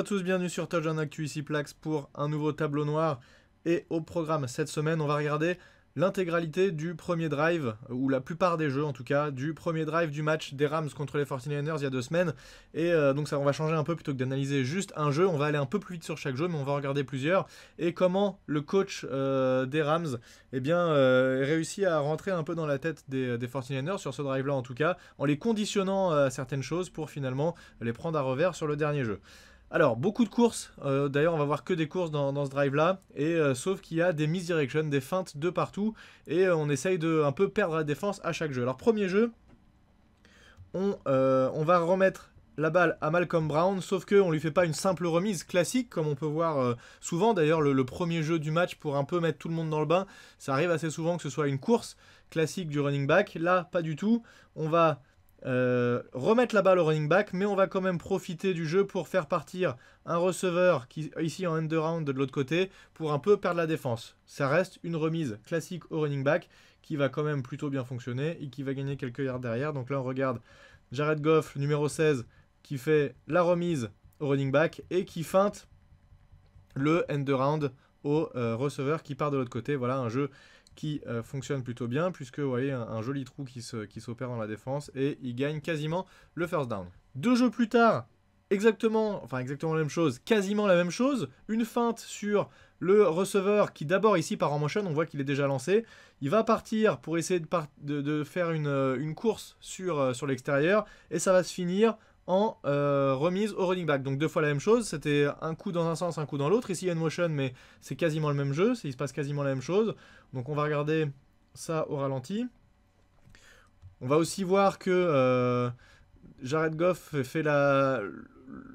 à tous, bienvenue sur Touchdown Actu, ici Plax pour un nouveau tableau noir. Et au programme cette semaine, on va regarder l'intégralité du premier drive, ou la plupart des jeux en tout cas, du premier drive du match des Rams contre les 49ers il y a 2 semaines. Et donc ça, on va changer un peu, plutôt que d'analyser juste un jeu, on va aller un peu plus vite sur chaque jeu, mais on va regarder plusieurs. Et comment le coach des Rams réussit à rentrer un peu dans la tête des 49ers sur ce drive-là en tout cas, en les conditionnant à certaines choses pour finalement les prendre à revers sur le dernier jeu. Alors, beaucoup de courses, d'ailleurs on va voir que des courses dans ce drive-là, et sauf qu'il y a des misdirections, des feintes de partout, et on essaye de un peu perdre la défense à chaque jeu. Alors, premier jeu, on va remettre la balle à Malcolm Brown, sauf qu'on ne lui fait pas une simple remise classique, comme on peut voir souvent. D'ailleurs, le premier jeu du match, pour un peu mettre tout le monde dans le bain, ça arrive assez souvent que ce soit une course classique du running back. Là, pas du tout. On va remettre la balle au running back, mais on va quand même profiter du jeu pour faire partir un receveur qui ici en end around de l'autre côté pour un peu perdre la défense. Ça reste une remise classique au running back qui va quand même plutôt bien fonctionner et qui va gagner quelques yards derrière. Donc là on regarde Jared Goff, numéro 16, qui fait la remise au running back et qui feinte le end around au receveur qui part de l'autre côté. Voilà un jeu qui fonctionne plutôt bien, puisque vous voyez un joli trou qui s'opère dans la défense, et il gagne quasiment le first down. 2 jeux plus tard, exactement la même chose, quasiment la même chose, une feinte sur le receveur qui d'abord ici part en motion, on voit qu'il est déjà lancé, il va partir pour essayer de faire une course sur l'extérieur, et ça va se finir en remise au running back. Donc 2 fois la même chose, c'était un coup dans un sens, un coup dans l'autre. Ici il y a une motion, mais c'est quasiment le même jeu, il se passe quasiment la même chose. Donc on va regarder ça au ralenti. On va aussi voir que Jared Goff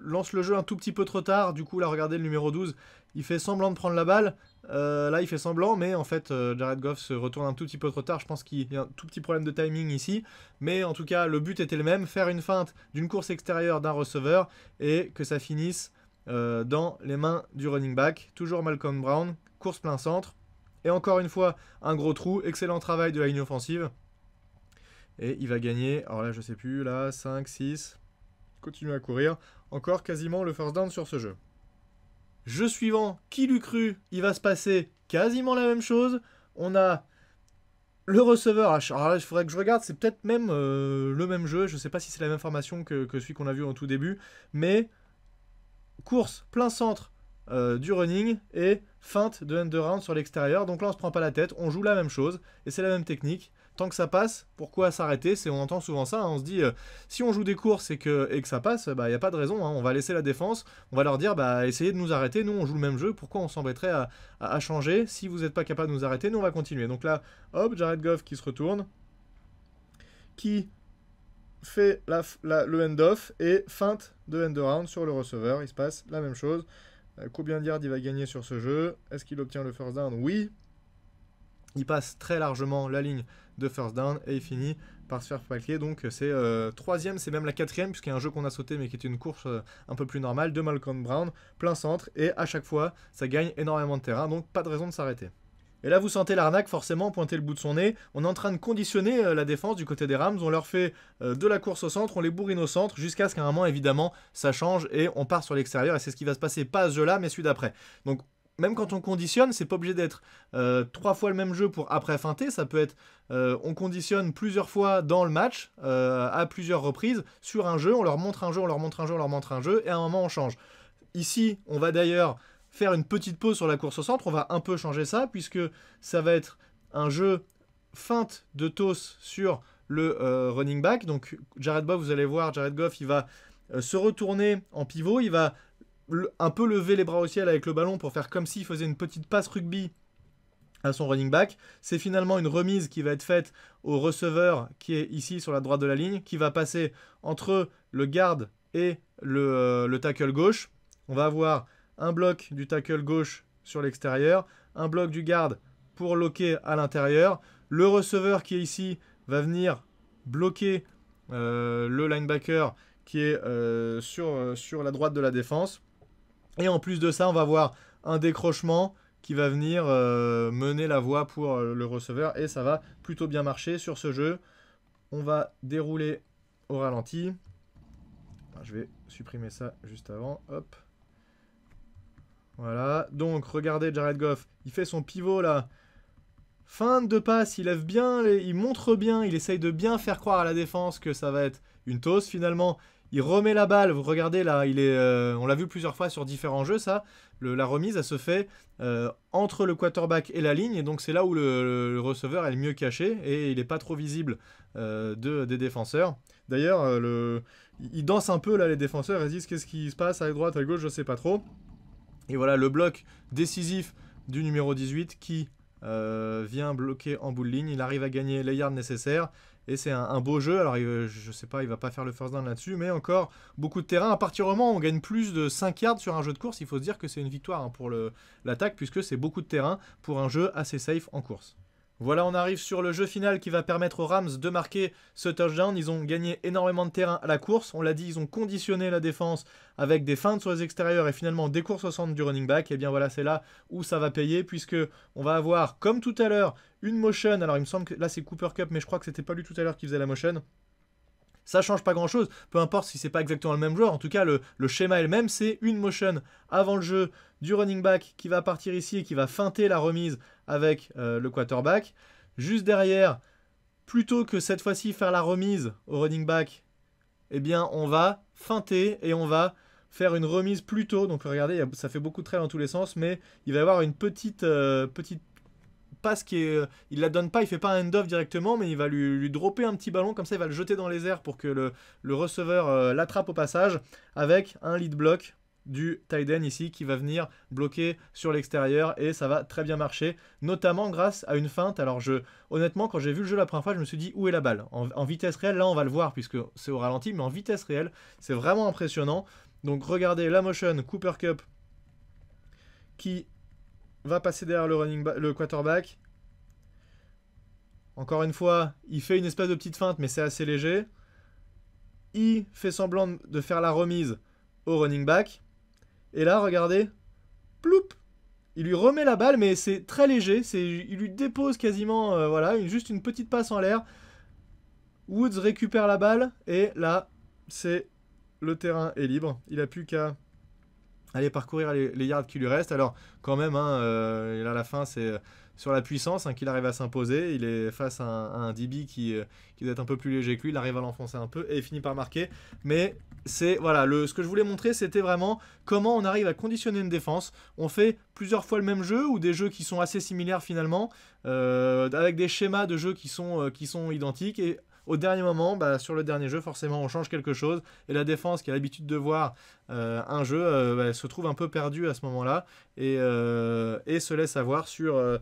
lance le jeu un tout petit peu trop tard. Du coup là, regardez le numéro 12, il fait semblant de prendre la balle. Là il fait semblant, mais en fait Jared Goff se retourne un tout petit peu trop tard. Je pense qu'il y a un tout petit problème de timing ici, mais en tout cas le but était le même, faire une feinte d'une course extérieure d'un receveur et que ça finisse dans les mains du running back. Toujours Malcolm Brown, course plein centre, et encore une fois un gros trou. Excellent travail de la ligne offensive, et il va gagner, alors là je sais plus, là 5, 6, continue à courir, encore quasiment le first down sur ce jeu. Jeu suivant, qui l'eût cru, il va se passer quasiment la même chose. On a le receveur, alors là il faudrait que je regarde, c'est peut-être même le même jeu, je ne sais pas si c'est la même formation que celui qu'on a vu en tout début, mais course plein centre du running et feinte de end around sur l'extérieur. Donc là on se prend pas la tête, on joue la même chose et c'est la même technique. Tant que ça passe, pourquoi s'arrêter? On entend souvent ça, hein, on se dit si on joue des courses et que ça passe, il n'y a pas de raison, hein, on va laisser la défense, on va leur dire essayez de nous arrêter, nous on joue le même jeu, pourquoi on s'embêterait à changer? Si vous n'êtes pas capable de nous arrêter, nous on va continuer. Donc là, hop, Jared Goff qui se retourne, qui fait le end-off et feinte de end-around sur le receveur. Il se passe la même chose. Combien de yards il va gagner sur ce jeu? Est-ce qu'il obtient le first down? Oui. Il passe très largement la ligne de first down et il finit par se faire plaquer. Donc c'est 3e, c'est même la 4e, puisqu'il y a un jeu qu'on a sauté mais qui était une course un peu plus normale de Malcolm Brown, plein centre, et à chaque fois ça gagne énormément de terrain, donc pas de raison de s'arrêter. Et là, vous sentez l'arnaque, forcément, pointer le bout de son nez. On est en train de conditionner la défense du côté des Rams. On leur fait de la course au centre, on les bourrine au centre, jusqu'à ce qu'à un moment, évidemment, ça change et on part sur l'extérieur. Et c'est ce qui va se passer, pas à ce jeu-là, mais celui d'après. Donc, même quand on conditionne, c'est pas obligé d'être 3 fois le même jeu pour après feinter. Ça peut être, on conditionne plusieurs fois dans le match, à plusieurs reprises, sur un jeu. On leur montre un jeu, on leur montre un jeu, on leur montre un jeu, et à un moment, on change. Ici, on va d'ailleurs faire une petite pause sur la course au centre, on va un peu changer ça, puisque ça va être un jeu feinte de toss sur le running back. Donc Jared Goff, vous allez voir, Jared Goff, il va se retourner en pivot, il va un peu lever les bras au ciel avec le ballon pour faire comme s'il faisait une petite passe rugby à son running back. C'est finalement une remise qui va être faite au receveur qui est ici sur la droite de la ligne, qui va passer entre le garde et le tackle gauche. On va avoir un bloc du tackle gauche sur l'extérieur, un bloc du garde pour loquer à l'intérieur. Le receveur qui est ici va venir bloquer le linebacker qui est sur la droite de la défense. Et en plus de ça, on va avoir un décrochement qui va venir mener la voie pour le receveur. Et ça va plutôt bien marcher sur ce jeu. On va dérouler au ralenti. Je vais supprimer ça juste avant. Hop. Voilà, donc regardez Jared Goff, il fait son pivot là. Fin de passe, il lève bien, il montre bien, il essaye de bien faire croire à la défense que ça va être une toss. Finalement, il remet la balle, vous regardez là, on l'a vu plusieurs fois sur différents jeux ça. La remise, elle se fait entre le quarterback et la ligne, et donc c'est là où le receveur est le mieux caché et il n'est pas trop visible des défenseurs. D'ailleurs, ils dansent un peu là les défenseurs, ils disent qu'est-ce qui se passe à droite, à gauche, je sais pas trop. Et voilà le bloc décisif du numéro 18 qui vient bloquer en bout de ligne. Il arrive à gagner les yards nécessaires. Et c'est un beau jeu. Alors je sais pas, il va pas faire le first down là-dessus. Mais encore beaucoup de terrain. À partir du moment où on gagne plus de 5 yards sur un jeu de course, il faut se dire que c'est une victoire pour l'attaque. Puisque c'est beaucoup de terrain pour un jeu assez safe en course. Voilà, on arrive sur le jeu final qui va permettre aux Rams de marquer ce touchdown. Ils ont gagné énormément de terrain à la course. On l'a dit, ils ont conditionné la défense avec des feintes sur les extérieurs et finalement des courses au centre du running back. Et bien voilà, c'est là où ça va payer puisque on va avoir, comme tout à l'heure, une motion. Alors il me semble que là c'est Cooper Kupp, mais je crois que c'était pas lui tout à l'heure qui faisait la motion. Ça change pas grand chose, peu importe si c'est pas exactement le même joueur, en tout cas le schéma est le même, c'est une motion avant le jeu du running back qui va partir ici et qui va feinter la remise avec le quarterback. Juste derrière, plutôt que cette fois-ci faire la remise au running back, eh bien on va feinter et on va faire une remise plus tôt. Donc regardez, ça fait beaucoup de trails dans tous les sens, mais il va y avoir une petite passe il la donne pas, il fait pas un end-off directement, mais il va lui dropper un petit ballon, comme ça il va le jeter dans les airs pour que le receveur l'attrape au passage, avec un lead block du tight end ici qui va venir bloquer sur l'extérieur et ça va très bien marcher, notamment grâce à une feinte. Alors honnêtement, quand j'ai vu le jeu la première fois, je me suis dit où est la balle en vitesse réelle. Là on va le voir puisque c'est au ralenti, mais en vitesse réelle c'est vraiment impressionnant. Donc regardez la motion, Cooper Kupp qui va passer derrière le quarterback. Encore une fois, il fait une espèce de petite feinte, mais c'est assez léger. Il fait semblant de faire la remise au running back. Et là, regardez, ploup, il lui remet la balle, mais c'est très léger. Il lui dépose quasiment, voilà, juste une petite passe en l'air. Woods récupère la balle, et là, le terrain est libre. Il n'a plus qu'à aller parcourir les yards qui lui restent. Alors quand même, à la fin c'est sur la puissance qu'il arrive à s'imposer. Il est face à un DB qui doit être un peu plus léger que lui. Il arrive à l'enfoncer un peu et il finit par marquer. Mais c'est voilà, ce que je voulais montrer, c'était vraiment comment on arrive à conditionner une défense. On fait plusieurs fois le même jeu ou des jeux qui sont assez similaires finalement, avec des schémas de jeu qui sont identiques, et au dernier moment, sur le dernier jeu, forcément, on change quelque chose. Et la défense, qui a l'habitude de voir un jeu, se trouve un peu perdue à ce moment-là. Et se laisse avoir sur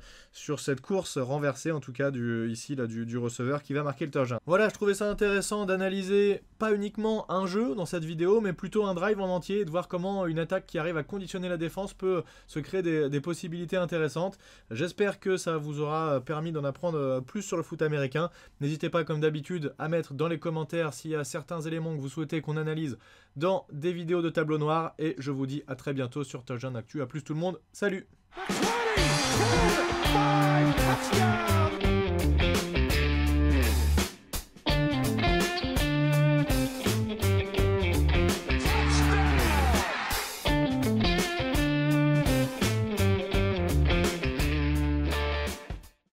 cette course renversée, en tout cas, du receveur qui va marquer le touchdown. Voilà, je trouvais ça intéressant d'analyser pas uniquement un jeu dans cette vidéo, mais plutôt un drive en entier, et de voir comment une attaque qui arrive à conditionner la défense peut se créer des possibilités intéressantes. J'espère que ça vous aura permis d'en apprendre plus sur le foot américain. N'hésitez pas, comme d'habitude, à mettre dans les commentaires s'il y a certains éléments que vous souhaitez qu'on analyse dans des vidéos de tableau noir, et je vous dis à très bientôt sur Touchdown Actu. À plus tout le monde, salut.